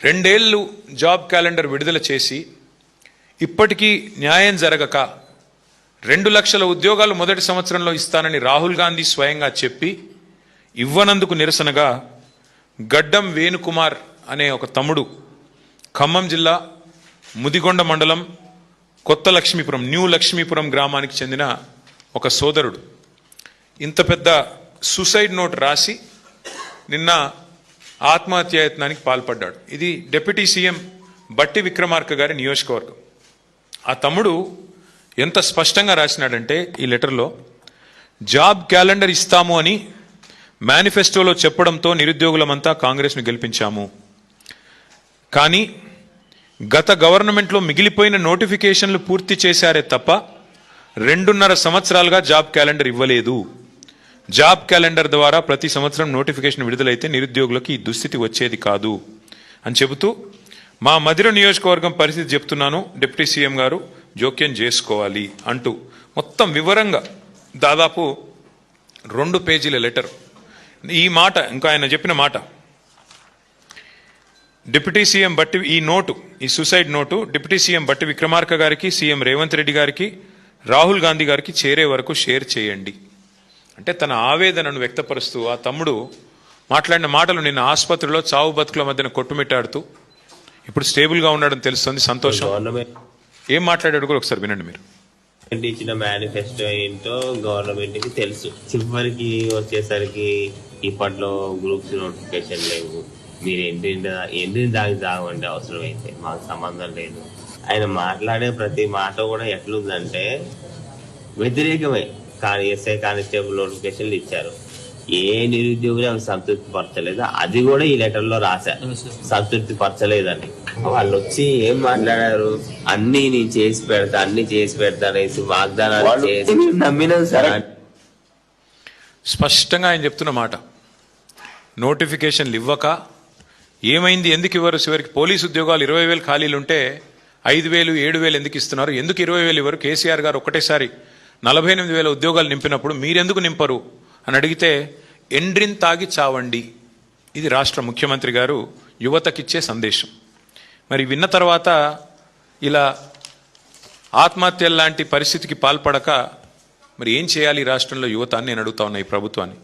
2 ఏళ్ళు job calendar విడుదల చేసి ఇప్పటికీ న్యాయం జరగక 2 లక్షల ఉద్యోగాలు మొదటి సంవత్సరంలో ఇస్తానని రాహుల్ గాంధీ స్వయంగా చెప్పి ఇవ్వనందుకు నిరసనగా గడ్డం వేణుకుమార్ అనే ఒక తమ్ముడు ఖమ్మం జిల్లా ముదిగొండ మండలం కొత్త లక్ష్మీపురం న్యూ లక్ష్మీపురం గ్రామానికి చెందిన ఒక సోదరుడు ఇంత పెద్ద సూసైడ్ నోట్ రాసి నిన్న ఆత్మహత్యాయత్నానికి పాల్పడ్డాడు. ఇది డిప్యూటీ సీఎం బట్టి విక్రమార్క గారి నియోజకవర్గం. ఆ తమ్ముడు ఎంత స్పష్టంగా రాసినాడంటే ఈ లెటర్లో, జాబ్ క్యాలెండర్ ఇస్తాము అని మేనిఫెస్టోలో చెప్పడంతో నిరుద్యోగులమంతా కాంగ్రెస్ను గెలిపించాము. కానీ గత గవర్నమెంట్లో మిగిలిపోయిన నోటిఫికేషన్లు పూర్తి చేశారే తప్ప 2.5 సంవత్సరాలుగా జాబ్ క్యాలెండర్ ఇవ్వలేదు. జాబ్ క్యాలెండర్ ద్వారా ప్రతి సంవత్సరం నోటిఫికేషన్ విడుదలైతే నిరుద్యోగులకు ఈ దుస్థితి వచ్చేది కాదు అని చెబుతూ, మా మధిర నియోజకవర్గం పరిస్థితి చెప్తున్నాను, డిప్యూటీ సీఎం గారు జోక్యం చేసుకోవాలి అంటూ మొత్తం వివరంగా దాదాపు 2 పేజీల లెటర్. ఈ మాట ఇంకా ఆయన చెప్పిన మాట, డిప్యూటీ సీఎం బట్టి ఈ సూసైడ్ నోటు డిప్యూటీ సీఎం బట్టి విక్రమార్క గారికి, సీఎం రేవంత్ రెడ్డి గారికి, రాహుల్ గాంధీ గారికి చేరే వరకు షేర్ చేయండి అంటే తన ఆవేదనను వ్యక్తపరుస్తూ ఆ తమ్ముడు మాట్లాడిన మాటలు నిన్న ఆసుపత్రిలో చావు బతుకుల మధ్యన కొట్టుమిట్టాడుతూ ఇప్పుడు స్టేబుల్గా ఉన్నాడని తెలుస్తుంది. సంతోషం. ఏం మాట్లాడాడు కూడా ఒకసారి వినండి మీరు. ఇచ్చిన మేనిఫెస్టో ఏంటో గవర్నమెంట్ కి తెలుసు. చివరికి వచ్చేసరికి ఇప్పట్లో గ్రూప్స్ నోటిఫికేషన్ లేవు. మీరు ఎండిన దానికి తాగండి, అవసరమైతే మాకు సంబంధం లేదు. ఆయన మాట్లాడే ప్రతి మాట కూడా ఎట్లుందంటే వ్యతిరేకమే. కానీ ఎస్ఐ కానిస్టేబుల్ నోటిఫికేషన్లు ఇచ్చారు, ఏ నిరుద్యోగులు అవి సంతృప్తి పరచలేదు. అది కూడా ఈ లెటర్ లో రాశారు, సంతృప్తి పరచలేదని. వాళ్ళు వచ్చి ఏం మాట్లాడారు, అన్ని నేను చేసి పెడతా అనేసి వాగ్దానాలు చేసి నమ్మినాం సార్. స్పష్టంగా ఆయన చెప్తున్న మాట, నోటిఫికేషన్లు ఇవ్వక ఏమైంది, ఎందుకు ఇవ్వరు? చివరికి పోలీసు ఉద్యోగాలు 20,000 ఖాళీలు ఉంటే 5,000, 7,000 ఎందుకు ఇస్తున్నారు? ఎందుకు 20,000 ఇవ్వరు? కేసీఆర్ గారు ఒకటేసారి 48,000 ఉద్యోగాలు నింపినప్పుడు మీరెందుకు నింపరు అని అడిగితే ఎండ్రిన్ తాగి చావండి. ఇది రాష్ట్ర ముఖ్యమంత్రి గారు యువతకిచ్చే సందేశం. మరి విన్న తర్వాత ఇలా ఆత్మహత్యల లాంటి పరిస్థితికి పాల్పడక మరి ఏం చేయాలి రాష్ట్రంలో యువత అని నేను అడుగుతా ఉన్నా ఈ ప్రభుత్వాన్ని.